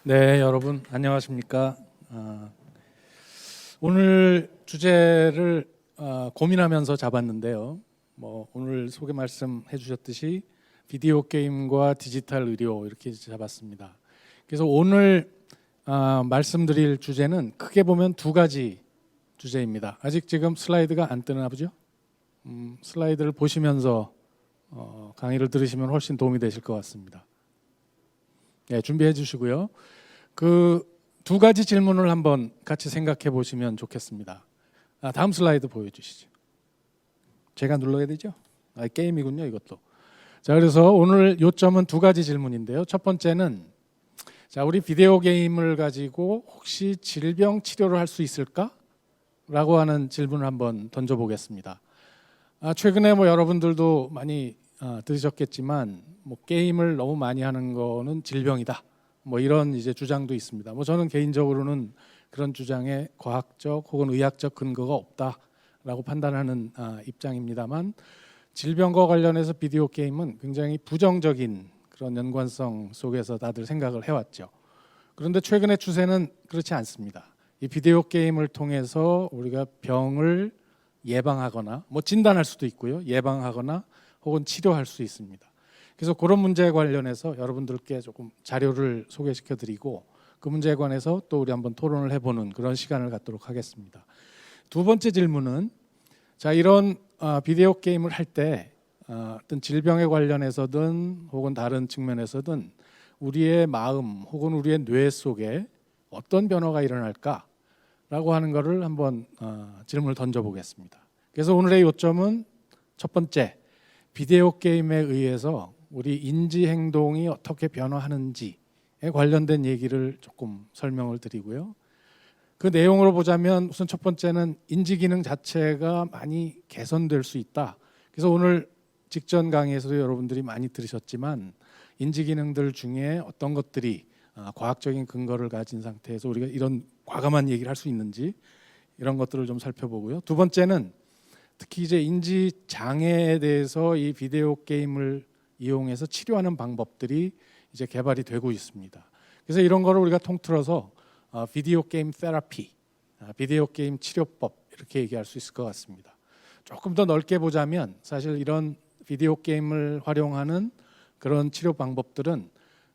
네, 여러분 안녕하십니까? 오늘 주제를 고민하면서 잡았는데요. 오늘 소개 말씀해 주셨듯이 비디오 게임과 디지털 의료 이렇게 잡았습니다. 그래서 오늘 말씀드릴 주제는 크게 보면 두 가지 주제입니다. 아직 지금 슬라이드가 안 뜨나 보죠? 슬라이드를 보시면서 강의를 들으시면 훨씬 도움이 되실 것 같습니다. 네, 준비해 주시고요. 그 두 가지 질문을 한번 같이 생각해 보시면 좋겠습니다. 다음 슬라이드 보여주시죠. 제가 눌러야 되죠? 게임이군요, 이것도. 자, 그래서 오늘 요점은 두 가지 질문인데요. 첫 번째는 자, 우리 비디오 게임을 가지고 혹시 질병 치료를 할 수 있을까? 라고 하는 질문을 한번 던져보겠습니다. 최근에 여러분들도 많이 들으셨겠지만 게임을 너무 많이 하는 거는 질병이다. 이런 이제 주장도 있습니다. 저는 개인적으로는 그런 주장에 과학적 혹은 의학적 근거가 없다라고 판단하는 입장입니다만, 질병과 관련해서 비디오 게임은 굉장히 부정적인 그런 연관성 속에서 다들 생각을 해왔죠. 그런데 최근의 추세는 그렇지 않습니다. 이 비디오 게임을 통해서 우리가 병을 예방하거나 진단할 수도 있고요, 예방하거나 혹은 치료할 수 있습니다. 그래서 그런 문제에 관련해서 여러분들께 조금 자료를 소개시켜 드리고 그 문제에 관해서 또 우리 한번 토론을 해보는 그런 시간을 갖도록 하겠습니다. 두 번째 질문은 자, 이런 비디오 게임을 할 때 어떤 질병에 관련해서든 혹은 다른 측면에서든 우리의 마음 혹은 우리의 뇌 속에 어떤 변화가 일어날까라고 하는 것을 한번 질문을 던져보겠습니다. 그래서 오늘의 요점은 첫 번째, 비디오 게임에 의해서 우리 인지 행동이 어떻게 변화하는지에 관련된 얘기를 조금 설명을 드리고요. 그 내용으로 보자면 우선 첫 번째는 인지 기능 자체가 많이 개선될 수 있다. 그래서 오늘 직전 강의에서도 여러분들이 많이 들으셨지만 인지 기능들 중에 어떤 것들이 과학적인 근거를 가진 상태에서 우리가 이런 과감한 얘기를 할 수 있는지 이런 것들을 좀 살펴보고요. 두 번째는 특히 이제 인지 장애에 대해서 이 비디오 게임을 이용해서 치료하는 방법들이 이제 개발이 되고 있습니다. 그래서 이런 거를 우리가 통틀어서 비디오 게임 테라피, 비디오 게임 치료법 이렇게 얘기할 수 있을 것 같습니다. 조금 더 넓게 보자면 사실 이런 비디오 게임을 활용하는 그런 치료 방법들은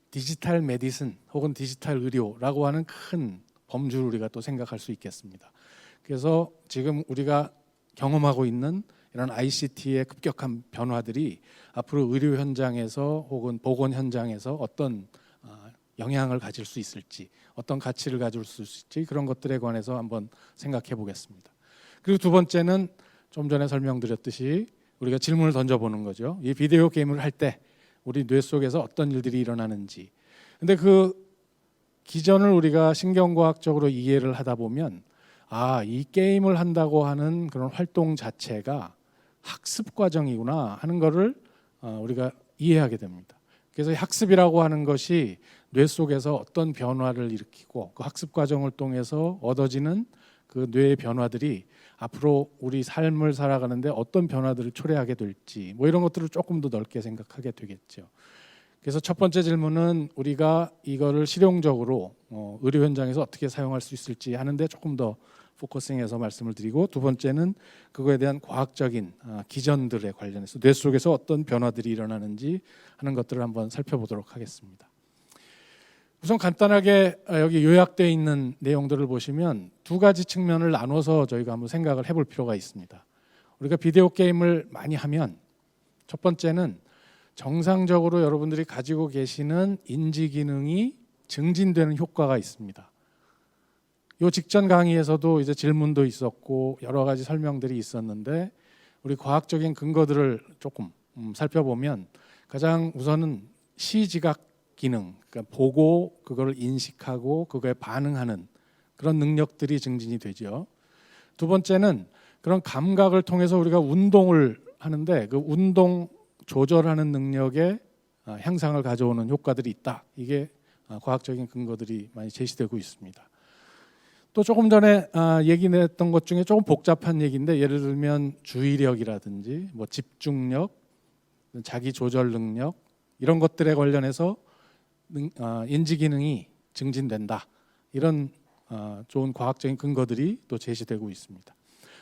디지털 메디슨 혹은 디지털 의료라고 하는 큰 범주를 우리가 또 생각할 수 있겠습니다. 그래서 지금 우리가 경험하고 있는 이런 ICT의 급격한 변화들이 앞으로 의료 현장에서 혹은 보건 현장에서 어떤 영향을 가질 수 있을지, 어떤 가치를 가질 수 있을지 그런 것들에 관해서 한번 생각해 보겠습니다. 그리고 두 번째는 좀 전에 설명드렸듯이 우리가 질문을 던져보는 거죠. 이 비디오 게임을 할 때 우리 뇌 속에서 어떤 일들이 일어나는지. 근데 그 기전을 우리가 신경과학적으로 이해를 하다 보면 이 게임을 한다고 하는 그런 활동 자체가 학습 과정이구나 하는 거를 우리가 이해하게 됩니다. 그래서 학습이라고 하는 것이 뇌 속에서 어떤 변화를 일으키고 그 학습 과정을 통해서 얻어지는 그 뇌의 변화들이 앞으로 우리 삶을 살아가는데 어떤 변화들을 초래하게 될지 이런 것들을 조금 더 넓게 생각하게 되겠죠. 그래서 첫 번째 질문은 우리가 이거를 실용적으로 의료 현장에서 어떻게 사용할 수 있을지 하는데 조금 더 포커싱해서 말씀을 드리고, 두 번째는 그거에 대한 과학적인 기전들에 관련해서 뇌 속에서 어떤 변화들이 일어나는지 하는 것들을 한번 살펴보도록 하겠습니다. 우선 간단하게 여기 요약되어 있는 내용들을 보시면 두 가지 측면을 나눠서 저희가 한번 생각을 해볼 필요가 있습니다. 우리가 비디오 게임을 많이 하면 첫 번째는 정상적으로 여러분들이 가지고 계시는 인지 기능이 증진되는 효과가 있습니다. 요 직전 강의에서도 이제 질문도 있었고 여러 가지 설명들이 있었는데 우리 과학적인 근거들을 조금 살펴보면 가장 우선은 시지각 기능, 그러니까 보고 그걸 인식하고 그거에 반응하는 그런 능력들이 증진이 되죠. 두 번째는 그런 감각을 통해서 우리가 운동을 하는데 그 운동 조절하는 능력에 향상을 가져오는 효과들이 있다. 이게 과학적인 근거들이 많이 제시되고 있습니다. 또 조금 전에 얘기했던 것 중에 조금 복잡한 얘기인데 예를 들면 주의력이라든지 집중력, 자기 조절 능력 이런 것들에 관련해서 인지 기능이 증진된다. 이런 좋은 과학적인 근거들이 또 제시되고 있습니다.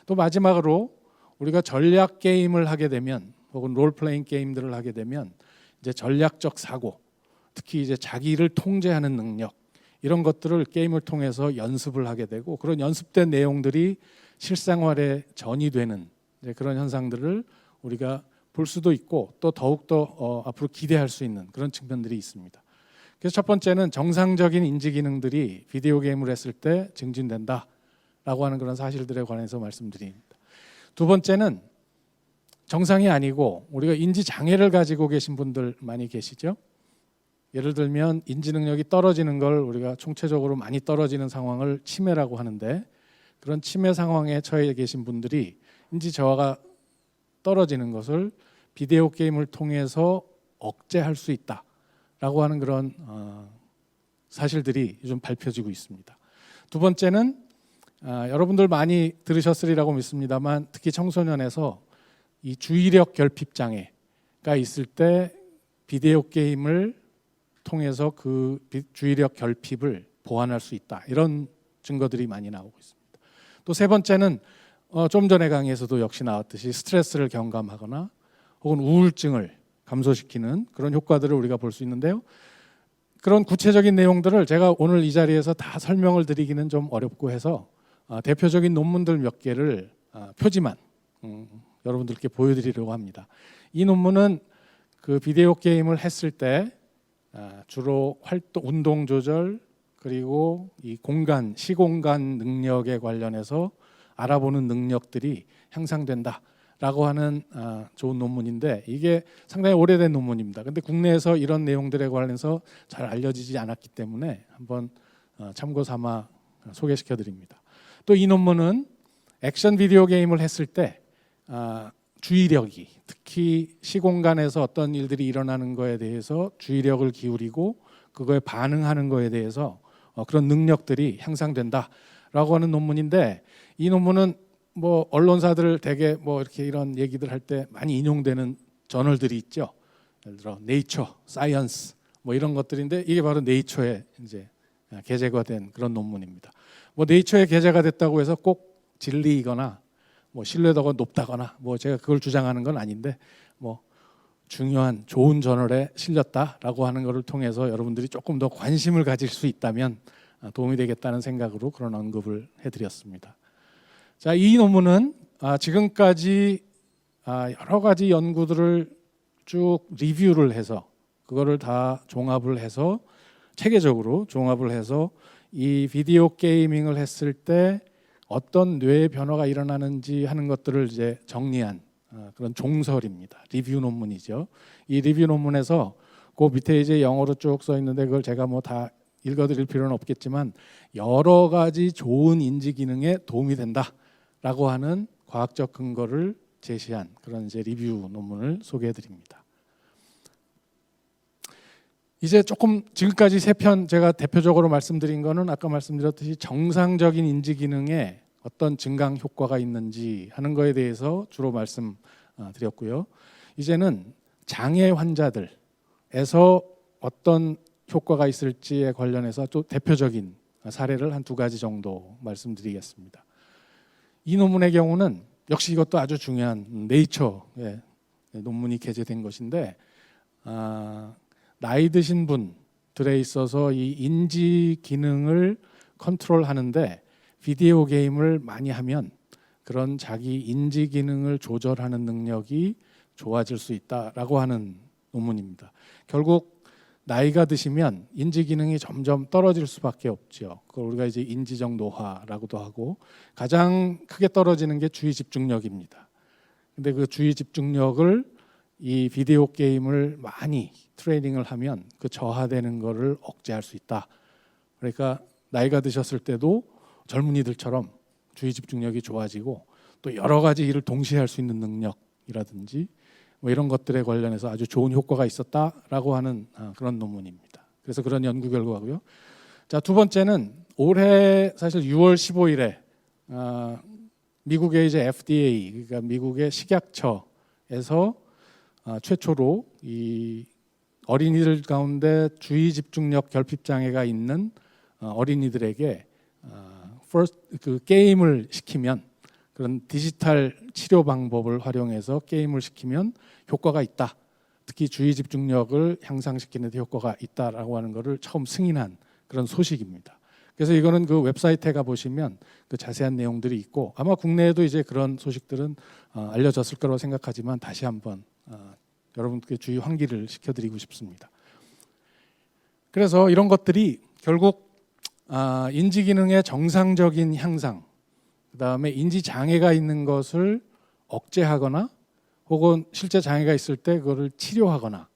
또 마지막으로 우리가 전략 게임을 하게 되면 혹은 롤플레잉 게임들을 하게 되면 이제 전략적 사고, 특히 이제 자기를 통제하는 능력 이런 것들을 게임을 통해서 연습을 하게 되고 그런 연습된 내용들이 실생활에 전이되는 그런 현상들을 우리가 볼 수도 있고 또 더욱더 앞으로 기대할 수 있는 그런 측면들이 있습니다. 그래서 첫 번째는 정상적인 인지 기능들이 비디오 게임을 했을 때 증진된다라고 하는 그런 사실들에 관해서 말씀드립니다. 두 번째는 정상이 아니고 우리가 인지 장애를 가지고 계신 분들 많이 계시죠? 예를 들면 인지 능력이 떨어지는 걸 우리가 총체적으로 많이 떨어지는 상황을 치매라고 하는데 그런 치매 상황에 처해 계신 분들이 인지 저하가 떨어지는 것을 비디오 게임을 통해서 억제할 수 있다라고 하는 그런 사실들이 요즘 밝혀지고 있습니다. 두 번째는 여러분들 많이 들으셨으리라고 믿습니다만 특히 청소년에서 이 주의력 결핍 장애가 있을 때 비디오 게임을 통해서 그 주의력 결핍을 보완할 수 있다. 이런 증거들이 많이 나오고 있습니다. 또 세 번째는 좀 전에 강의에서도 역시 나왔듯이 스트레스를 경감하거나 혹은 우울증을 감소시키는 그런 효과들을 우리가 볼 수 있는데요. 그런 구체적인 내용들을 제가 오늘 이 자리에서 다 설명을 드리기는 좀 어렵고 해서 대표적인 논문들 몇 개를 표지만 여러분들께 보여드리려고 합니다. 이 논문은 그 비디오 게임을 했을 때 주로 운동 조절 그리고 이 시공간 능력에 관련해서 알아보는 능력들이 향상된다라고 하는 좋은 논문인데 이게 상당히 오래된 논문입니다. 근데 국내에서 이런 내용들에 관해서 잘 알려지지 않았기 때문에 한번 참고 삼아 소개시켜 드립니다. 또 이 논문은 액션 비디오 게임을 했을 때 주의력이 특히 시공간에서 어떤 일들이 일어나는 거에 대해서 주의력을 기울이고 그거에 반응하는 거에 대해서 그런 능력들이 향상된다라고 하는 논문인데 이 논문은 뭐 언론사들 대개 뭐 이렇게 이런 얘기들 할 때 많이 인용되는 저널들이 있죠. 예를 들어 네이처, 사이언스 뭐 이런 것들인데 이게 바로 네이처에 이제 게재가 된 그런 논문입니다. 뭐 네이처에 게재가 됐다고 해서 꼭 진리이거나 뭐 신뢰도가 높다거나 뭐 제가 그걸 주장하는 건 아닌데 뭐 중요한 좋은 저널에 실렸다라고 하는 것을 통해서 여러분들이 조금 더 관심을 가질 수 있다면 도움이 되겠다는 생각으로 그런 언급을 해드렸습니다. 자, 이 논문은 지금까지 여러 가지 연구들을 쭉 리뷰를 해서 그거를 다 종합을 해서 체계적으로 종합을 해서 이 비디오 게이밍을 했을 때 어떤 뇌의 변화가 일어나는지 하는 것들을 이제 정리한 그런 종설입니다. 리뷰 논문이죠. 이 리뷰 논문에서 그 밑에 이제 영어로 쭉 써 있는데 그걸 제가 뭐 다 읽어드릴 필요는 없겠지만 여러 가지 좋은 인지 기능에 도움이 된다라고 하는 과학적 근거를 제시한 그런 이제 리뷰 논문을 소개해드립니다. 이제 조금 지금까지 세 편 제가 대표적으로 말씀드린 거는 아까 말씀드렸듯이 정상적인 인지 기능에 어떤 증강 효과가 있는지 하는 거에 대해서 주로 말씀드렸고요. 이제는 장애 환자들에서 어떤 효과가 있을지에 관련해서 또 대표적인 사례를 한 두 가지 정도 말씀드리겠습니다. 이 논문의 경우는 역시 이것도 아주 중요한 네이처의 논문이 게재된 것인데 나이 드신 분들에 있어서 이 인지 기능을 컨트롤하는데 비디오 게임을 많이 하면 그런 자기 인지 기능을 조절하는 능력이 좋아질 수 있다라고 하는 논문입니다. 결국 나이가 드시면 인지 기능이 점점 떨어질 수밖에 없죠. 그걸 우리가 이제 인지적 노화라고도 하고 가장 크게 떨어지는 게 주의 집중력입니다. 근데 그 주의 집중력을 이 비디오 게임을 많이 트레이닝을 하면 그 저하되는 거를 억제할 수 있다. 그러니까 나이가 드셨을 때도 젊은이들처럼 주의 집중력이 좋아지고 또 여러 가지 일을 동시에 할 수 있는 능력이라든지 뭐 이런 것들에 관련해서 아주 좋은 효과가 있었다라고 하는 그런 논문입니다. 그래서 그런 연구 결과고요. 자, 두 번째는 올해 사실 6월 15일에 미국의 이제 FDA 그러니까 미국의 식약처에서 최초로 이 어린이들 가운데 주의 집중력 결핍 장애가 있는 어린이들에게 그 게임을 시키면, 그런 디지털 치료 방법을 활용해서 게임을 시키면 효과가 있다. 특히 주의 집중력을 향상시키는 데 효과가 있다라고 하는 것을 처음 승인한 그런 소식입니다. 그래서 이거는 그 웹사이트에 가 보시면 그 자세한 내용들이 있고, 아마 국내에도 이제 그런 소식들은 알려졌을 거라고 생각하지만 다시 한번 여러분께 주의 환기를 시켜드리고 싶습니다. 그래서 이런 것들이 결국 인지 기능의 정상적인 향상, 그다음에 인지 장애가 있는 것을 억제하거나 혹은 실제 장애가 있을 때 그거를 치료하거나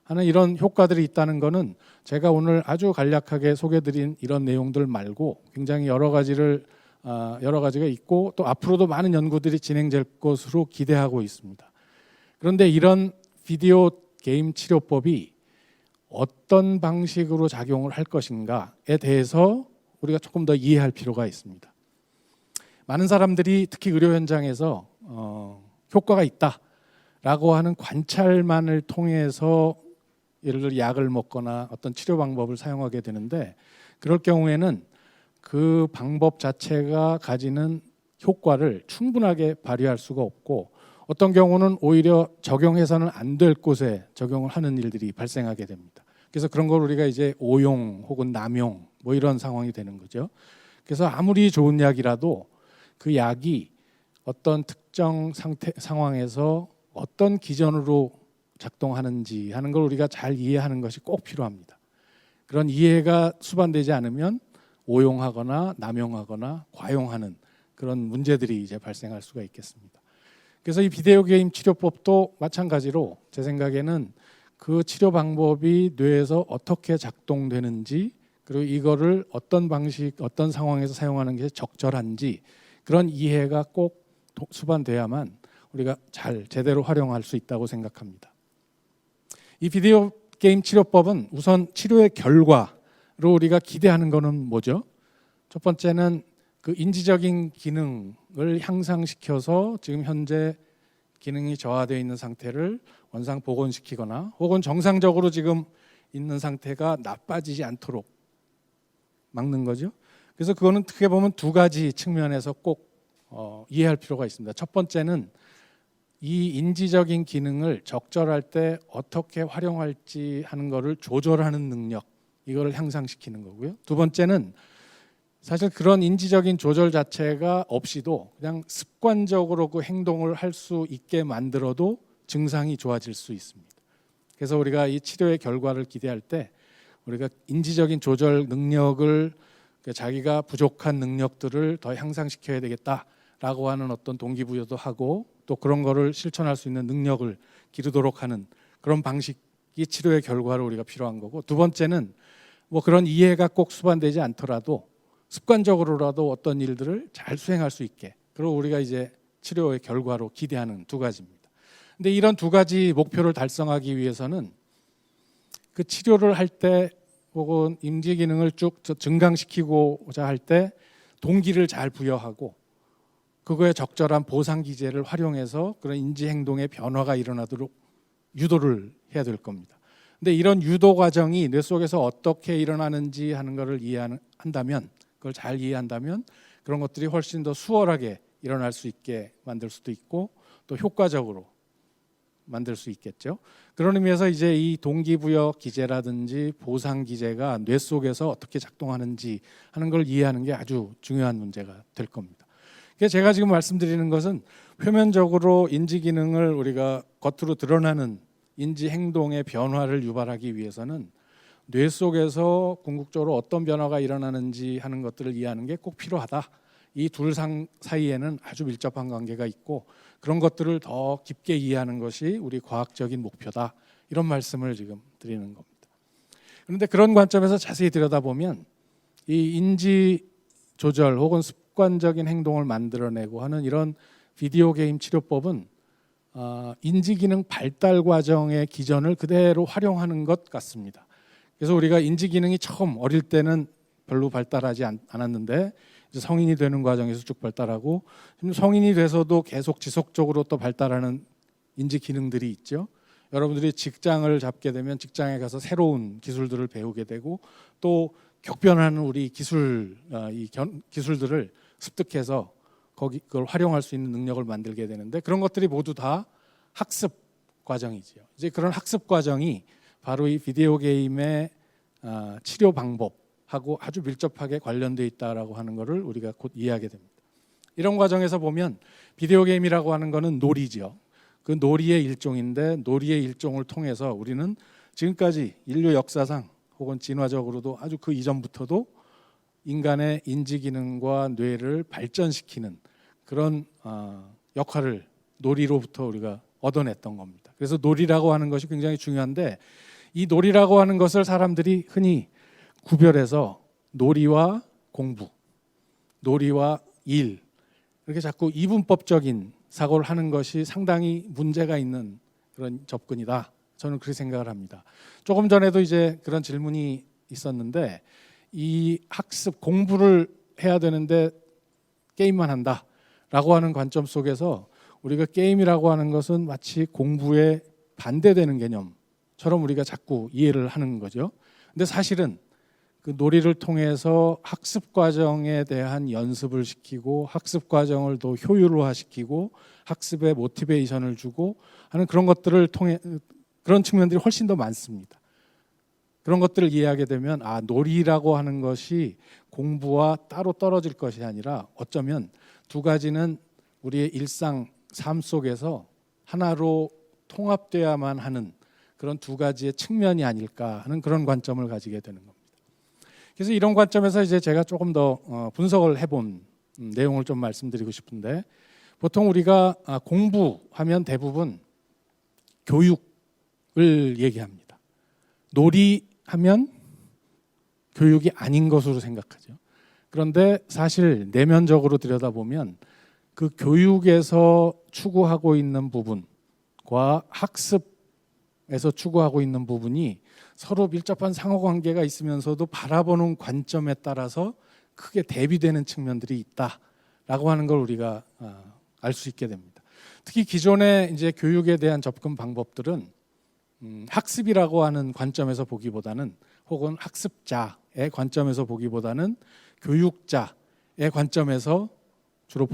하는 이런 효과들이 있다는 것은 제가 오늘 아주 간략하게 소개드린 이런 내용들 말고 굉장히 여러 가지가 있고, 또 앞으로도 많은 연구들이 진행될 것으로 기대하고 있습니다. 그런데 이런 비디오 게임 치료법이 어떤 방식으로 작용을 할 것인가에 대해서 우리가 조금 더 이해할 필요가 있습니다. 많은 사람들이 특히 의료 현장에서 효과가 있다라고 하는 관찰만을 통해서 예를 들어 약을 먹거나 어떤 치료 방법을 사용하게 되는데, 그럴 경우에는 그 방법 자체가 가지는 효과를 충분하게 발휘할 수가 없고, 어떤 경우는 오히려 적용해서는 안 될 곳에 적용을 하는 일들이 발생하게 됩니다. 그래서 그런 걸 우리가 이제 오용 혹은 남용 뭐 이런 상황이 되는 거죠. 그래서 아무리 좋은 약이라도 그 약이 어떤 특정 상황에서 어떤 기전으로 작동하는지 하는 걸 우리가 잘 이해하는 것이 꼭 필요합니다. 그런 이해가 수반되지 않으면 오용하거나 남용하거나 과용하는 그런 문제들이 이제 발생할 수가 있겠습니다. 그래서 이 비디오 게임 치료법도 마찬가지로 제 생각에는 그 치료 방법이 뇌에서 어떻게 작동되는지, 그리고 이거를 어떤 방식, 어떤 상황에서 사용하는 게 적절한지, 그런 이해가 꼭 수반돼야만 우리가 잘 제대로 활용할 수 있다고 생각합니다. 이 비디오 게임 치료법은 우선 치료의 결과로 우리가 기대하는 것은 뭐죠? 첫 번째는 그 인지적인 기능을 향상시켜서 지금 현재 기능이 저하되어 있는 상태를 원상 복원시키거나 혹은 정상적으로 지금 있는 상태가 나빠지지 않도록 막는 거죠. 그래서 그거는 크게 보면 두 가지 측면에서 꼭 이해할 필요가 있습니다. 첫 번째는 이 인지적인 기능을 적절할 때 어떻게 활용할지 하는 것을 조절하는 능력, 이거를 향상시키는 거고요. 두 번째는 사실 그런 인지적인 조절 자체가 없이도 그냥 습관적으로 그 행동을 할 수 있게 만들어도 증상이 좋아질 수 있습니다. 그래서 우리가 이 치료의 결과를 기대할 때 우리가 인지적인 조절 능력을, 자기가 부족한 능력들을 더 향상시켜야 되겠다라고 하는 어떤 동기부여도 하고, 또 그런 거를 실천할 수 있는 능력을 기르도록 하는 그런 방식이 치료의 결과로 우리가 필요한 거고, 두 번째는 뭐 그런 이해가 꼭 수반되지 않더라도 습관적으로라도 어떤 일들을 잘 수행할 수 있게, 그리고 우리가 이제 치료의 결과로 기대하는 두 가지입니다. 근데 이런 두 가지 목표를 달성하기 위해서는 그 치료를 할 때 혹은 인지 기능을 쭉 증강시키고자 할 때 동기를 잘 부여하고 그거에 적절한 보상 기제를 활용해서 그런 인지 행동의 변화가 일어나도록 유도를 해야 될 겁니다. 근데 이런 유도 과정이 뇌 속에서 어떻게 일어나는지 하는 것을 이해한다면, 그걸 잘 이해한다면 그런 것들이 훨씬 더 수월하게 일어날 수 있게 만들 수도 있고 또 효과적으로 만들 수 있겠죠. 그런 의미에서 이제 이 동기부여 기제라든지 보상 기제가 뇌 속에서 어떻게 작동하는지 하는 걸 이해하는 게 아주 중요한 문제가 될 겁니다. 그래서 제가 지금 말씀드리는 것은 표면적으로 인지 기능을 우리가 겉으로 드러나는 인지 행동의 변화를 유발하기 위해서는 뇌 속에서 궁극적으로 어떤 변화가 일어나는지 하는 것들을 이해하는 게 꼭 필요하다. 이 둘 사이에는 아주 밀접한 관계가 있고 그런 것들을 더 깊게 이해하는 것이 우리 과학적인 목표다. 이런 말씀을 지금 드리는 겁니다. 그런데 그런 관점에서 자세히 들여다보면 이 인지 조절 혹은 습관적인 행동을 만들어내고 하는 이런 비디오 게임 치료법은 인지 기능 발달 과정의 기전을 그대로 활용하는 것 같습니다. 그래서 우리가 인지 기능이 처음 어릴 때는 별로 발달하지 않았는데 이제 성인이 되는 과정에서 쭉 발달하고, 성인이 돼서도 계속 지속적으로 또 발달하는 인지 기능들이 있죠. 여러분들이 직장을 잡게 되면 직장에 가서 새로운 기술들을 배우게 되고 또 격변하는 우리 기술들을 습득해서 그걸 활용할 수 있는 능력을 만들게 되는데 그런 것들이 모두 다 학습 과정이지요. 이제 그런 학습 과정이 바로 이 비디오 게임의 치료 방법하고 아주 밀접하게 관련되어 있다라고 하는 것을 우리가 곧 이해하게 됩니다. 이런 과정에서 보면 비디오 게임이라고 하는 것은 놀이죠. 그 놀이의 일종인데 놀이의 일종을 통해서 우리는 지금까지 인류 역사상 혹은 진화적으로도 아주 그 이전부터도 인간의 인지 기능과 뇌를 발전시키는 그런 역할을 놀이로부터 우리가 얻어냈던 겁니다. 그래서 놀이라고 하는 것이 굉장히 중요한데 이 놀이라고 하는 것을 사람들이 흔히 구별해서 놀이와 공부, 놀이와 일 이렇게 자꾸 이분법적인 사고를 하는 것이 상당히 문제가 있는 그런 접근이다. 저는 그렇게 생각을 합니다. 조금 전에도 이제 그런 질문이 있었는데 이 학습 공부를 해야 되는데 게임만 한다라고 하는 관점 속에서 우리가 게임이라고 하는 것은 마치 공부에 반대되는 개념처럼 우리가 자꾸 이해를 하는 거죠. 근데 사실은 그 놀이를 통해서 학습 과정에 대한 연습을 시키고 학습 과정을 더 효율화시키고 학습에 모티베이션을 주고 하는 그런 것들을 통해 그런 측면들이 훨씬 더 많습니다. 그런 것들을 이해하게 되면 놀이라고 하는 것이 공부와 따로 떨어질 것이 아니라 어쩌면 두 가지는 우리의 일상 삶 속에서 하나로 통합돼야만 하는 그런 두 가지의 측면이 아닐까 하는 그런 관점을 가지게 되는 겁니다. 그래서 이런 관점에서 이제 제가 조금 더 분석을 해본 내용을 좀 말씀드리고 싶은데 보통 우리가 공부하면 대부분 교육을 얘기합니다. 놀이하면 교육이 아닌 것으로 생각하죠. 그런데 사실 내면적으로 들여다보면 그 교육에서 추구하고 있는 부분과 학습에서 추구하고 있는 부분이 서로 밀접한 상호관계가 있으면서도 바라보는 관점에 따라서 크게 대비되는 측면들이 있다라고 하는 걸 우리가 알 수 있게 됩니다. 특히 기존의 이제 교육에 대한 접근 방법들은 학습이라고 하는 관점에서 보기보다는 혹은 학습자의 관점에서 보기보다는 교육자의 관점에서 주로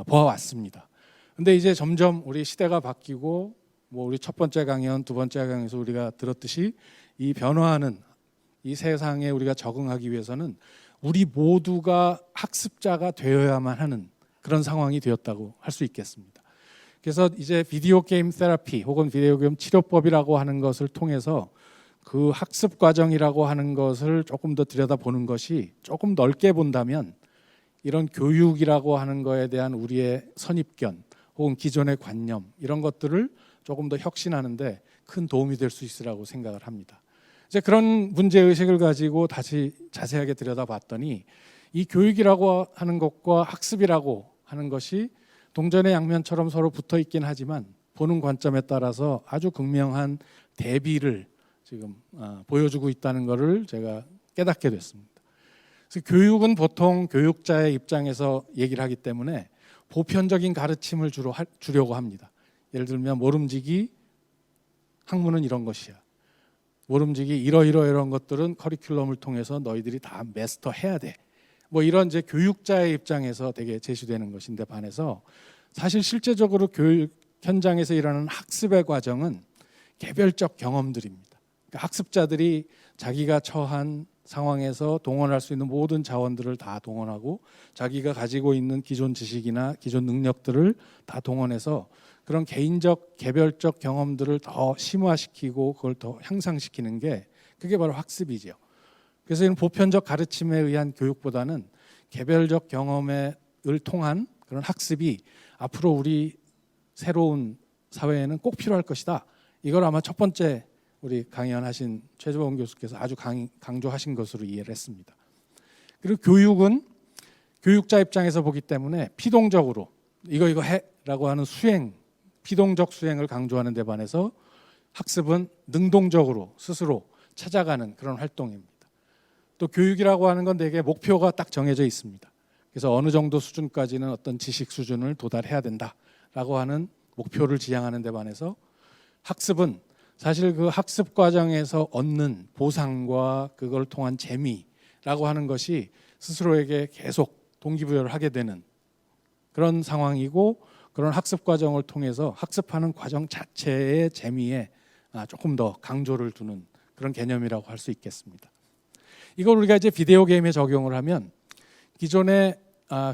보아왔습니다. 근데 이제 점점 우리 시대가 바뀌고 우리 첫 번째 강연, 두 번째 강연에서 우리가 들었듯이 이 변화하는 이 세상에 우리가 적응하기 위해서는 우리 모두가 학습자가 되어야만 하는 그런 상황이 되었다고 할 수 있겠습니다. 그래서 이제 비디오 게임 테라피 혹은 비디오 게임 치료법이라고 하는 것을 통해서 그 학습 과정이라고 하는 것을 조금 더 들여다보는 것이 조금 넓게 본다면 이런 교육이라고 하는 거에 대한 우리의 선입견 혹은 기존의 관념 이런 것들을 조금 더 혁신하는데 큰 도움이 될 수 있으라고 생각을 합니다. 이제 그런 문제의식을 가지고 다시 자세하게 들여다봤더니 이 교육이라고 하는 것과 학습이라고 하는 것이 동전의 양면처럼 서로 붙어 있긴 하지만 보는 관점에 따라서 아주 극명한 대비를 지금 보여주고 있다는 것을 제가 깨닫게 됐습니다. 그래서 교육은 보통 교육자의 입장에서 얘기를 하기 때문에 보편적인 가르침을 주려고 합니다. 예를 들면 모름지기 학문은 이런 것이야. 모름지기 이런 것들은 커리큘럼을 통해서 너희들이 다 마스터해야 돼. 이런 이제 교육자의 입장에서 되게 제시되는 것인데 반해서 사실 실제적으로 교육 현장에서 일어나는 학습의 과정은 개별적 경험들입니다. 그러니까 학습자들이 자기가 처한 상황에서 동원할 수 있는 모든 자원들을 다 동원하고 자기가 가지고 있는 기존 지식이나 기존 능력들을 다 동원해서 그런 개인적 개별적 경험들을 더 심화시키고 그걸 더 향상시키는 게 그게 바로 학습이죠. 그래서 이런 보편적 가르침에 의한 교육보다는 개별적 경험을 통한 그런 학습이 앞으로 우리 새로운 사회에는 꼭 필요할 것이다. 이걸 아마 첫 번째 우리 강연하신 최주범 교수께서 아주 강조하신 것으로 이해를 했습니다. 그리고 교육은 교육자 입장에서 보기 때문에 피동적으로 이거 해라고 하는 피동적 수행을 강조하는 데 반해서 학습은 능동적으로 스스로 찾아가는 그런 활동입니다. 또 교육이라고 하는 건 되게 목표가 딱 정해져 있습니다. 그래서 어느 정도 수준까지는 어떤 지식 수준을 도달해야 된다라고 하는 목표를 지향하는 데 반해서 학습은 사실 그 학습 과정에서 얻는 보상과 그걸 통한 재미 라고 하는 것이 스스로에게 계속 동기부여를 하게 되는 그런 상황이고, 그런 학습 과정을 통해서 학습하는 과정 자체의 재미에 조금 더 강조를 두는 그런 개념이라고 할 수 있겠습니다. 이걸 우리가 이제 비디오 게임에 적용을 하면 기존의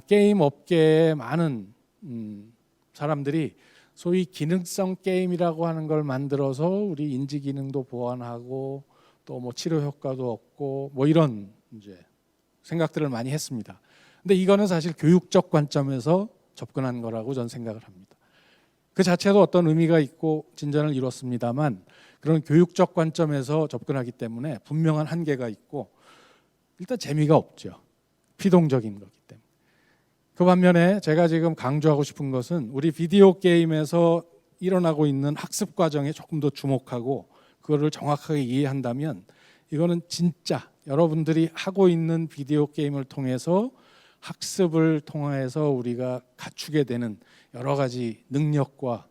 게임 업계의 많은 사람들이 소위 기능성 게임이라고 하는 걸 만들어서 우리 인지 기능도 보완하고 또 뭐 치료 효과도 얻고 뭐 이런 이제 생각들을 많이 했습니다. 근데 이거는 사실 교육적 관점에서 접근한 거라고 저는 생각을 합니다. 그 자체도 어떤 의미가 있고 진전을 이뤘습니다만, 그런 교육적 관점에서 접근하기 때문에 분명한 한계가 있고 일단 재미가 없죠. 피동적인 거기 때문에. 그 반면에 제가 지금 강조하고 싶은 것은 우리 비디오 게임에서 일어나고 있는 학습 과정에 조금 더 주목하고 그거를 정확하게 이해한다면, 이거는 진짜 여러분들이 하고 있는 비디오 게임을 통해서 학습을 통해서 우리가 갖추게 되는 여러 가지 능력과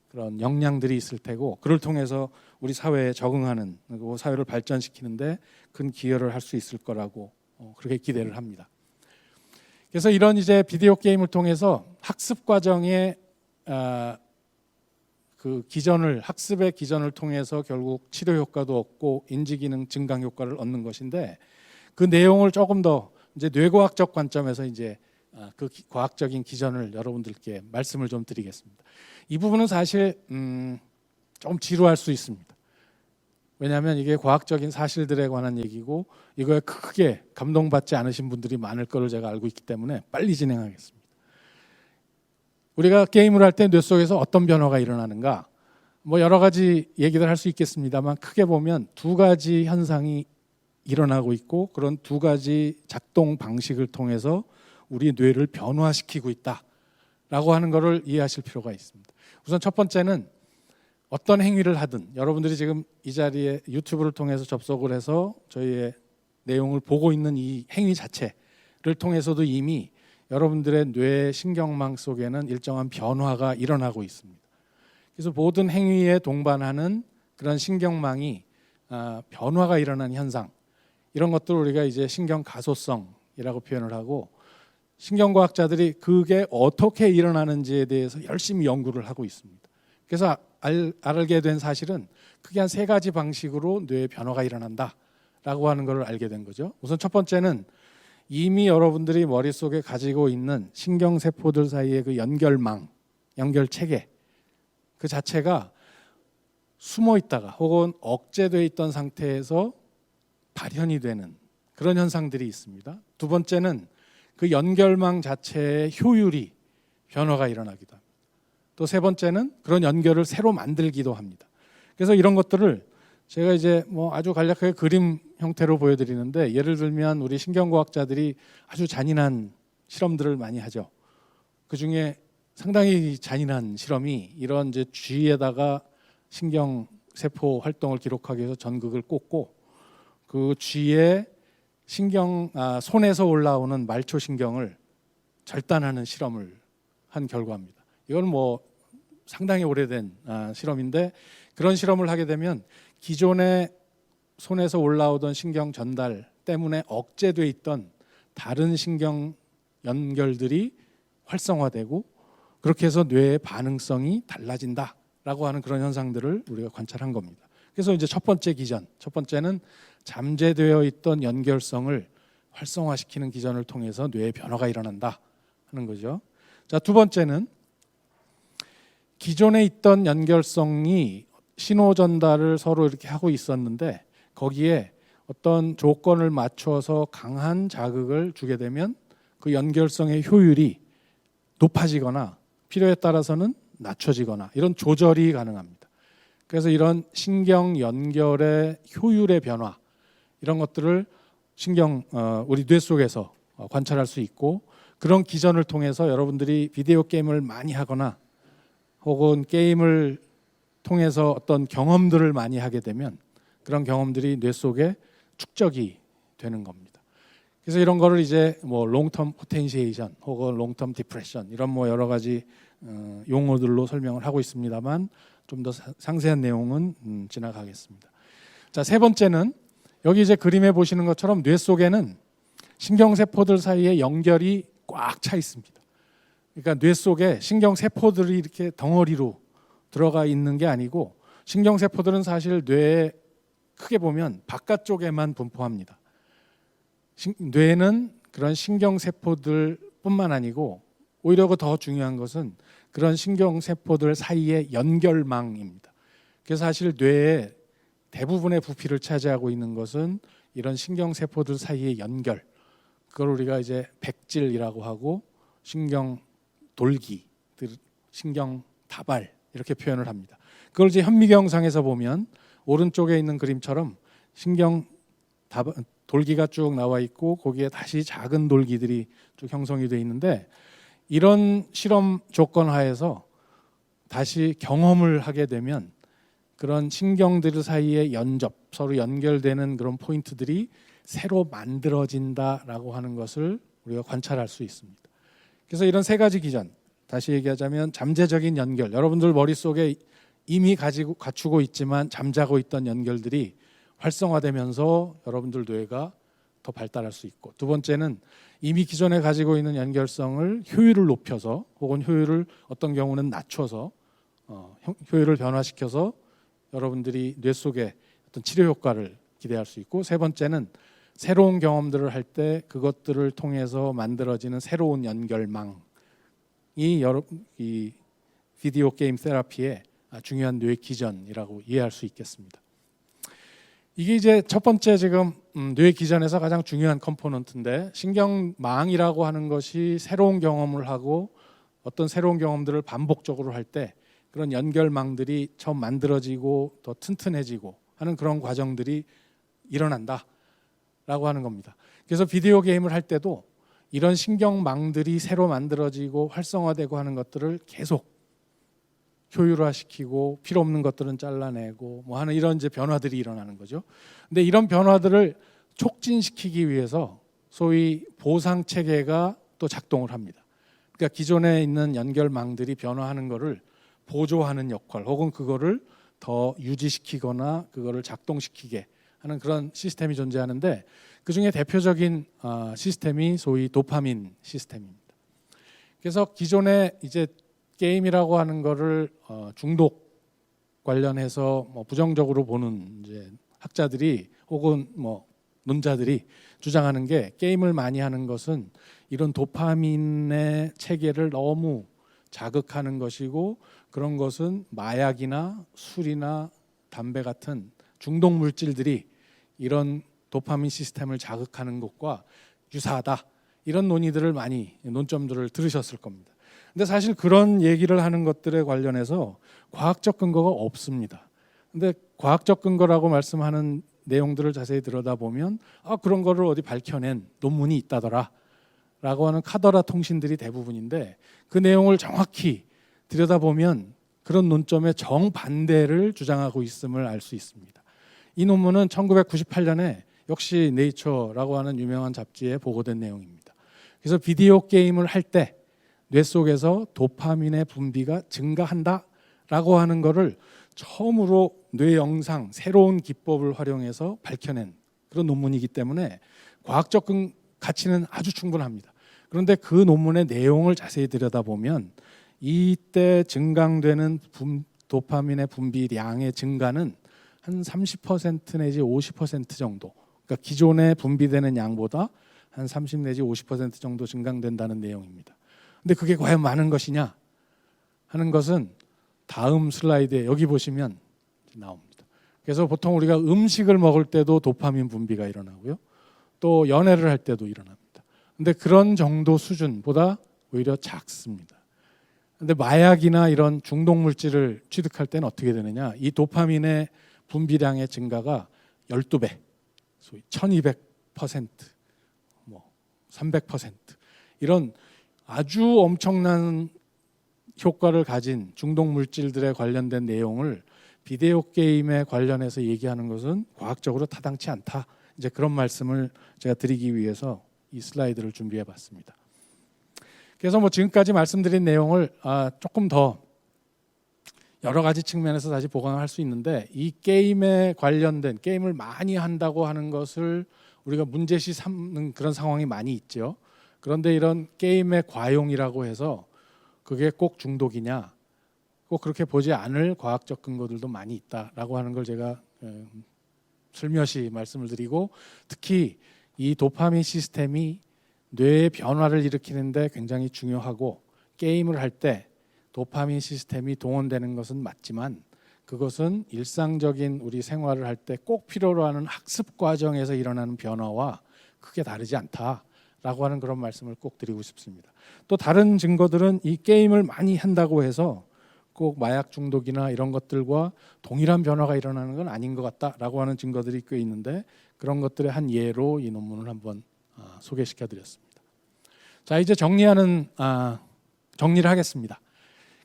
그런 역량들이 있을 테고, 그를 통해서 우리 사회에 적응하는, 그리고 사회를 발전시키는데 큰 기여를 할 수 있을 거라고 그렇게 기대를 합니다. 그래서 이런 이제 비디오 게임을 통해서 학습 과정의 그 기전을, 학습의 기전을 통해서 결국 치료 효과도 얻고 인지 기능 증강 효과를 얻는 것인데, 그 내용을 조금 더 이제 뇌과학적 관점에서 이제 그 과학적인 기전을 여러분들께 말씀을 좀 드리겠습니다. 이 부분은 사실 좀 지루할 수 있습니다. 왜냐하면 이게 과학적인 사실들에 관한 얘기고 이거에 크게 감동받지 않으신 분들이 많을 거를 제가 알고 있기 때문에 빨리 진행하겠습니다. 우리가 게임을 할 때 뇌 속에서 어떤 변화가 일어나는가, 뭐 여러 가지 얘기를 할 수 있겠습니다만, 크게 보면 두 가지 현상이 일어나고 있고, 그런 두 가지 작동 방식을 통해서 우리 뇌를 변화시키고 있다라고 하는 것을 이해하실 필요가 있습니다. 우선 첫 번째는 어떤 행위를 하든, 여러분들이 지금 이 자리에 유튜브를 통해서 접속을 해서 저희의 내용을 보고 있는 이 행위 자체를 통해서도 이미 여러분들의 뇌 신경망 속에는 일정한 변화가 일어나고 있습니다. 그래서 모든 행위에 동반하는 그런 신경망이 변화가 일어나는 현상, 이런 것들을 우리가 이제 신경 가소성이라고 표현을 하고, 신경과학자들이 그게 어떻게 일어나는지에 대해서 열심히 연구를 하고 있습니다. 그래서 알게 된 사실은 크게 한 세 가지 방식으로 뇌의 변화가 일어난다라고 하는 걸 알게 된 거죠. 우선 첫 번째는 이미 여러분들이 머릿속에 가지고 있는 신경세포들 사이의 그 연결망, 연결체계, 그 자체가 숨어 있다가 혹은 억제되어 있던 상태에서 발현이 되는 그런 현상들이 있습니다. 두 번째는 그 연결망 자체의 효율이 변화가 일어나기도 합니다. 또 세 번째는 그런 연결을 새로 만들기도 합니다. 그래서 이런 것들을 제가 이제 뭐 아주 간략하게 그림 형태로 보여드리는데, 예를 들면 우리 신경과학자들이 아주 잔인한 실험들을 많이 하죠. 그 중에 상당히 잔인한 실험이, 이런 이제 쥐에다가 신경세포 활동을 기록하기 위해서 전극을 꽂고 그 쥐의 손에서 올라오는 말초신경을 절단하는 실험을 한 결과입니다. 이건 뭐 상당히 오래된 실험인데, 그런 실험을 하게 되면 기존에 손에서 올라오던 신경 전달 때문에 억제돼 있던 다른 신경 연결들이 활성화되고, 그렇게 해서 뇌의 반응성이 달라진다라고 하는 그런 현상들을 우리가 관찰한 겁니다. 그래서 이제 첫 번째 기전, 첫 번째는 잠재되어 있던 연결성을 활성화시키는 기전을 통해서 뇌의 변화가 일어난다 하는 거죠. 자, 두 번째는 기존에 있던 연결성이 신호 전달을 서로 이렇게 하고 있었는데, 거기에 어떤 조건을 맞춰서 강한 자극을 주게 되면 그 연결성의 효율이 높아지거나 필요에 따라서는 낮춰지거나 이런 조절이 가능합니다. 그래서 이런 신경 연결의 효율의 변화, 이런 것들을 우리 뇌 속에서 관찰할 수 있고, 그런 기전을 통해서 여러분들이 비디오 게임을 많이 하거나 혹은 게임을 통해서 어떤 경험들을 많이 하게 되면 그런 경험들이 뇌 속에 축적이 되는 겁니다. 그래서 이런 거를 이제 뭐 롱텀 포텐시에이션 혹은 롱텀 디프레션, 이런 뭐 여러 가지 용어들로 설명을 하고 있습니다만, 좀 더 상세한 내용은 지나가겠습니다. 자, 세 번째는 여기 이제 그림에 보시는 것처럼 뇌 속에는 신경세포들 사이에 연결이 꽉 차 있습니다. 그러니까 뇌 속에 신경세포들이 이렇게 덩어리로 들어가 있는 게 아니고 신경세포들은 사실 뇌에 크게 보면 바깥쪽에만 분포합니다. 뇌는 그런 신경세포들뿐만 아니고 오히려 더 중요한 것은 그런 신경세포들 사이의 연결망입니다. 그래서 사실 뇌의 대부분의 부피를 차지하고 있는 것은 이런 신경세포들 사이의 연결, 그걸 우리가 이제 백질이라고 하고 신경돌기, 신경다발 이렇게 표현을 합니다. 그걸 이제 현미경상에서 보면 오른쪽에 있는 그림처럼 돌기가 쭉 나와 있고 거기에 다시 작은 돌기들이 쭉 형성이 되어 있는데, 이런 실험 조건 하에서 다시 경험을 하게 되면 그런 신경들 사이의 연접, 서로 연결되는 그런 포인트들이 새로 만들어진다라고 하는 것을 우리가 관찰할 수 있습니다. 그래서 이런 세 가지 기전, 다시 얘기하자면 잠재적인 연결, 여러분들 머릿속에 이미 갖추고 있지만 잠자고 있던 연결들이 활성화되면서 여러분들 뇌가 더 발달할 수 있고, 두 번째는 이미 기존에 가지고 있는 연결성을 효율을 높여서 혹은 효율을 어떤 경우는 낮춰서 효율을 변화시켜서 여러분들이 뇌 속에 어떤 치료 효과를 기대할 수 있고, 세 번째는 새로운 경험들을 할 때 그것들을 통해서 만들어지는 새로운 연결망이 이 비디오 게임 테라피의 중요한 뇌 기전이라고 이해할 수 있겠습니다. 이게 이제 첫 번째 지금 뇌 기전에서 가장 중요한 컴포넌트인데, 신경망이라고 하는 것이 새로운 경험을 하고 어떤 새로운 경험들을 반복적으로 할 때 그런 연결망들이 처음 만들어지고 더 튼튼해지고 하는 그런 과정들이 일어난다라고 하는 겁니다. 그래서 비디오 게임을 할 때도 이런 신경망들이 새로 만들어지고 활성화되고 하는 것들을 계속 효율화시키고 필요 없는 것들은 잘라내고 뭐 하는 이런 이제 변화들이 일어나는 거죠. 근데 이런 변화들을 촉진시키기 위해서 소위 보상 체계가 또 작동을 합니다. 그러니까 기존에 있는 연결망들이 변화하는 것을 보조하는 역할, 혹은 그거를 더 유지시키거나 그거를 작동시키게 하는 그런 시스템이 존재하는데, 그 중에 대표적인 시스템이 소위 도파민 시스템입니다. 그래서 기존에 이제 게임이라고 하는 거를 중독 관련해서 뭐 부정적으로 보는 이제 학자들이 혹은 뭐 논자들이 주장하는 게, 게임을 많이 하는 것은 이런 도파민의 체계를 너무 자극하는 것이고, 그런 것은 마약이나 술이나 담배 같은 중독 물질들이 이런 도파민 시스템을 자극하는 것과 유사하다, 이런 논점들을 들으셨을 겁니다. 근데 사실 그런 얘기를 하는 것들에 관련해서 과학적 근거가 없습니다. 근데 과학적 근거라고 말씀하는 내용들을 자세히 들여다보면 그런 거를 어디 밝혀낸 논문이 있다더라 라고 하는 카더라 통신들이 대부분인데, 그 내용을 정확히 들여다보면 그런 논점의 정반대를 주장하고 있음을 알 수 있습니다. 이 논문은 1998년에 역시 네이처라고 하는 유명한 잡지에 보고된 내용입니다. 그래서 비디오 게임을 할 때 뇌 속에서 도파민의 분비가 증가한다라고 하는 것을 처음으로 뇌 영상 새로운 기법을 활용해서 밝혀낸 그런 논문이기 때문에 과학적 가치는 아주 충분합니다. 그런데 그 논문의 내용을 자세히 들여다보면 이때 증강되는 도파민의 분비량의 증가는 한 30% 내지 50% 정도, 그러니까 기존에 분비되는 양보다 한 30 내지 50% 정도 증강된다는 내용입니다. 근데 그게 과연 많은 것이냐 하는 것은 다음 슬라이드에 여기 보시면 나옵니다. 그래서 보통 우리가 음식을 먹을 때도 도파민 분비가 일어나고요, 또 연애를 할 때도 일어납니다. 근데 그런 정도 수준보다 오히려 작습니다. 근데 마약이나 이런 중독 물질을 취득할 때는 어떻게 되느냐, 이 도파민의 분비량의 증가가 12배, 소위 1200%, 뭐 300% 이런 아주 엄청난 효과를 가진 중독 물질들에 관련된 내용을 비디오 게임에 관련해서 얘기하는 것은 과학적으로 타당치 않다. 이제 그런 말씀을 제가 드리기 위해서 이 슬라이드를 준비해 봤습니다. 그래서 뭐 지금까지 말씀드린 내용을 조금 더 여러 가지 측면에서 다시 보강할 수 있는데 이 게임에 관련된 게임을 많이 한다고 하는 것을 우리가 문제시 삼는 그런 상황이 많이 있죠. 그런데 이런 게임의 과용이라고 해서 그게 꼭 중독이냐? 꼭 그렇게 보지 않을 과학적 근거들도 많이 있다라고 하는 걸 제가 슬며시 말씀을 드리고, 특히 이 도파민 시스템이 뇌의 변화를 일으키는데 굉장히 중요하고, 게임을 할 때 도파민 시스템이 동원되는 것은 맞지만 그것은 일상적인 우리 생활을 할 때 꼭 필요로 하는 학습 과정에서 일어나는 변화와 크게 다르지 않다라고 하는 그런 말씀을 꼭 드리고 싶습니다. 또 다른 증거들은 이 게임을 많이 한다고 해서 꼭 마약 중독이나 이런 것들과 동일한 변화가 일어나는 건 아닌 것 같다라고 하는 증거들이 꽤 있는데, 그런 것들의 한 예로 이 논문을 한번 소개시켜 드렸습니다. 자, 이제 정리를 하겠습니다.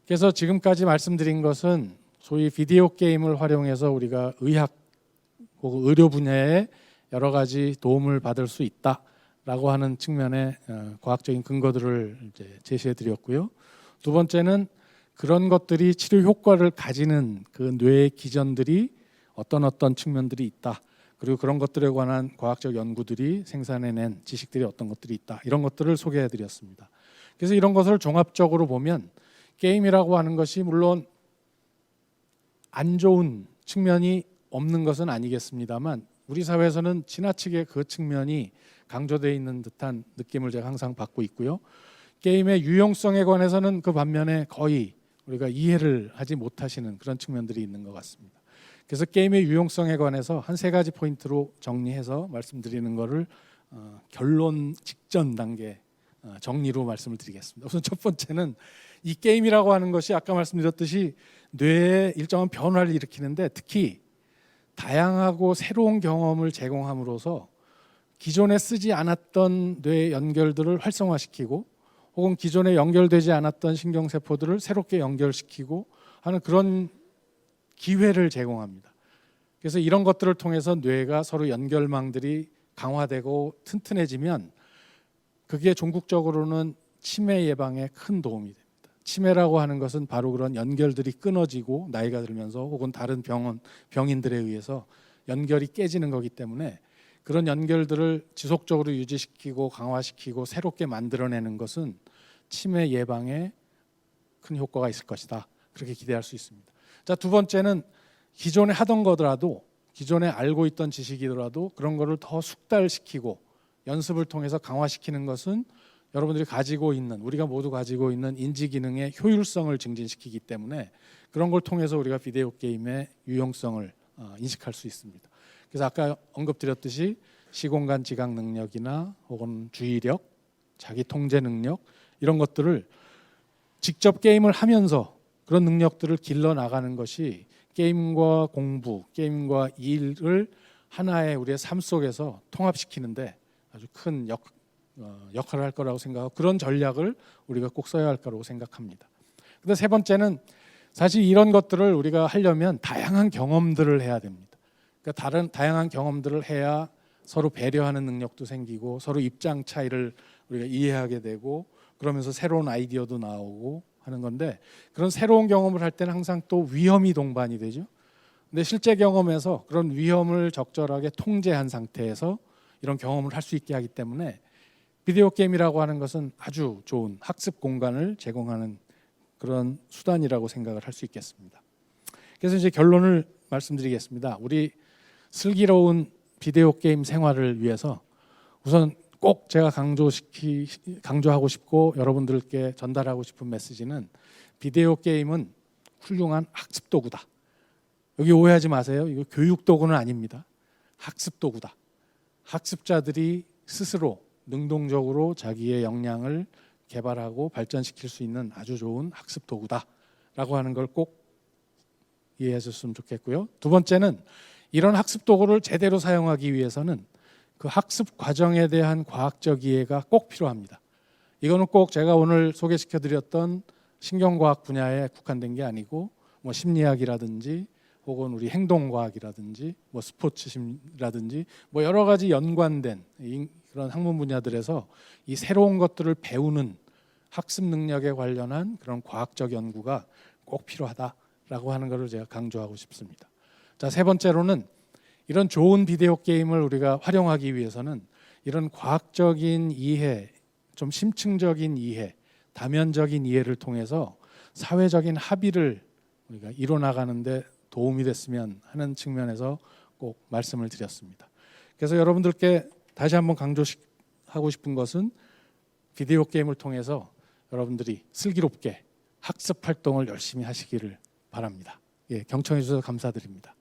그래서 지금까지 말씀드린 것은 소위 비디오 게임을 활용해서 우리가 의학 혹은 의료 분야에 여러 가지 도움을 받을 수 있다라고 하는 측면의 과학적인 근거들을 이제 제시해 드렸고요. 두 번째는 그런 것들이 치료 효과를 가지는 그 뇌의 기전들이 어떤 측면들이 있다. 그리고 그런 것들에 관한 과학적 연구들이 생산해낸 지식들이 어떤 것들이 있다. 이런 것들을 소개해 드렸습니다. 그래서 이런 것을 종합적으로 보면 게임이라고 하는 것이 물론 안 좋은 측면이 없는 것은 아니겠습니다만, 우리 사회에서는 지나치게 그 측면이 강조되어 있는 듯한 느낌을 제가 항상 받고 있고요. 게임의 유용성에 관해서는 그 반면에 거의 우리가 이해를 하지 못하시는 그런 측면들이 있는 것 같습니다. 그래서 게임의 유용성에 관해서 한 3가지 포인트로 정리해서 말씀드리는 것을 결론 직전 단계 정리로 말씀을 드리겠습니다. 우선 첫 번째는 이 게임이라고 하는 것이 아까 말씀드렸듯이 뇌에 일정한 변화를 일으키는데, 특히 다양하고 새로운 경험을 제공함으로써 기존에 쓰지 않았던 뇌 연결들을 활성화시키고, 혹은 기존에 연결되지 않았던 신경세포들을 새롭게 연결시키고 하는 그런 기회를 제공합니다. 그래서 이런 것들을 통해서 뇌가 서로 연결망들이 강화되고 튼튼해지면 그게 종국적으로는 치매 예방에 큰 도움이 됩니다. 치매라고 하는 것은 바로 그런 연결들이 끊어지고 나이가 들면서 혹은 다른 병인들에 의해서 연결이 깨지는 거기 때문에, 그런 연결들을 지속적으로 유지시키고 강화시키고 새롭게 만들어내는 것은 치매 예방에 큰 효과가 있을 것이다. 그렇게 기대할 수 있습니다. 자, 두 번째는 기존에 하던 거더라도, 기존에 알고 있던 지식이더라도 그런 거를 더 숙달시키고 연습을 통해서 강화시키는 것은 여러분들이 가지고 있는, 우리가 모두 가지고 있는 인지 기능의 효율성을 증진시키기 때문에 그런 걸 통해서 우리가 비디오 게임의 유용성을 인식할 수 있습니다. 그래서 아까 언급드렸듯이 시공간 지각 능력이나 혹은 주의력, 자기 통제 능력, 이런 것들을 직접 게임을 하면서 그런 능력들을 길러 나가는 것이 게임과 공부, 게임과 일을 하나의 우리의 삶 속에서 통합시키는데 아주 큰 역할을 할 거라고 생각하고, 그런 전략을 우리가 꼭 써야 할 거라고 생각합니다. 근데 세 번째는 사실 이런 것들을 우리가 하려면 다양한 경험들을 해야 됩니다. 그러니까 다양한 경험들을 해야 서로 배려하는 능력도 생기고 서로 입장 차이를 우리가 이해하게 되고 그러면서 새로운 아이디어도 나오고 하는 건데, 그런 새로운 경험을 할 때는 항상 또 위험이 동반이 되죠. 근데 실제 경험에서 그런 위험을 적절하게 통제한 상태에서 이런 경험을 할 수 있게 하기 때문에 비디오 게임이라고 하는 것은 아주 좋은 학습 공간을 제공하는 그런 수단이라고 생각을 할 수 있겠습니다. 그래서 이제 결론을 말씀드리겠습니다. 우리 슬기로운 비디오 게임 생활을 위해서 우선 꼭 제가 강조하고 싶고 여러분들께 전달하고 싶은 메시지는, 비디오 게임은 훌륭한 학습 도구다. 여기 오해하지 마세요. 이거 교육 도구는 아닙니다. 학습 도구다. 학습자들이 스스로 능동적으로 자기의 역량을 개발하고 발전시킬 수 있는 아주 좋은 학습 도구다라고 하는 걸 꼭 이해해 주셨으면 좋겠고요. 두 번째는 이런 학습 도구를 제대로 사용하기 위해서는 그 학습 과정에 대한 과학적 이해가 꼭 필요합니다. 이거는 꼭 제가 오늘 소개시켜 드렸던 신경과학 분야에 국한된 게 아니고 뭐 심리학이라든지 혹은 우리 행동과학이라든지 뭐 스포츠심이라든지 뭐 여러 가지 연관된 그런 학문 분야들에서 이 새로운 것들을 배우는 학습 능력에 관련한 그런 과학적 연구가 꼭 필요하다. 라고 하는 것을 제가 강조하고 싶습니다. 자, 세 번째로는 이런 좋은 비디오 게임을 우리가 활용하기 위해서는 이런 과학적인 이해, 좀 심층적인 이해, 다면적인 이해를 통해서 사회적인 합의를 우리가 이뤄나가는데 도움이 됐으면 하는 측면에서 꼭 말씀을 드렸습니다. 그래서 여러분들께 다시 한번 강조하고 싶은 것은 비디오 게임을 통해서 여러분들이 슬기롭게 학습 활동을 열심히 하시기를 바랍니다. 예, 경청해 주셔서 감사드립니다.